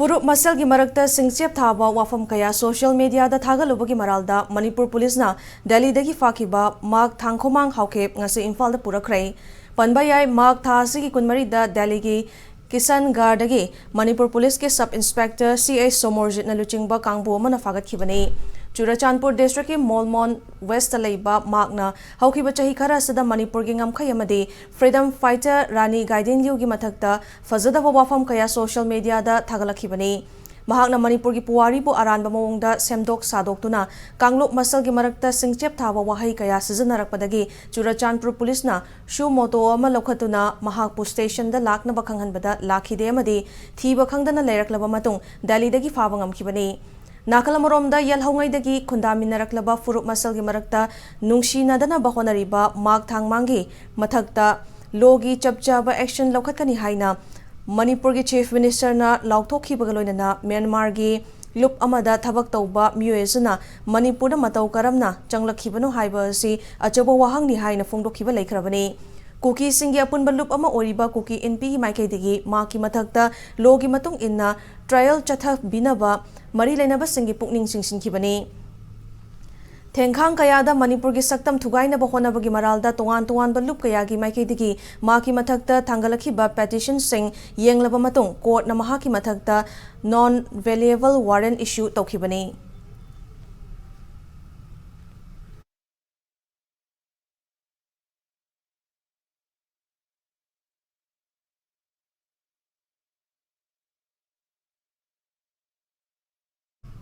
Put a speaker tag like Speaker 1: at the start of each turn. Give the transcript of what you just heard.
Speaker 1: Furup masal gi marakta singchep thaba wafam kaya social media da thagaluba gi maralda Manipur police na Delhi dagi fakiba mak thangkhomang Haokip ngasi Imphal da purakrai panbayai mak tha sigi kunmari da Delhi gi Kisan Gardagi Manipur police ke sub inspector CA Somorjit na luchingba kangbu mana fagat khibani Churachandpur district ke Molmon West Laiba Magna Haokip chahi khara sada Manipur gi ngamkhai amadi freedom fighter Rani Gaiden Liu gi mathakta fazada wafam kaya social media da thagalakhibani Mahakna Manipur gi puwari bu aranba mawongda semdok sadoktuna Kangluk masal gi marakta singchep thaba wahai kaya sizanarakpadagi Churachandpur police na shu moto ama lokhatuna mahakpu station da lakna bakhanghanbada lakhide amadi thiba khangdana leiraklaba matung Delhi dagi faba ngamkhibani Nakalamoromda yalhongaidagi khundaminaraklaba furup masal gi marakta nungsinadana bahonariba mak thangmangi mathakta logi chapchaba action lokhatkani haina Manipur gi chief minister na lauthokhibagalonana Myanmar gi lup amada thabak tauba miyuesuna Manipur da matau karamna changlakhibano haiba si achaba wahangni haina fongdokhiba laikhrabani Kuki singi apunba lup ama oriba kuki NP maikaidagi maki mathakta logi matung inna trial chathak binaba mari lainaba singi pukning singsinkhibani Thengkhang kayada Manipur gi saktam thugaina bahonabagi maralda tongan ba lup kayagi maikaidagi maki mathakta thangalakhiba petition sing yenglaba matung court na mahaki mathakta non valuable warrant issue taukhibani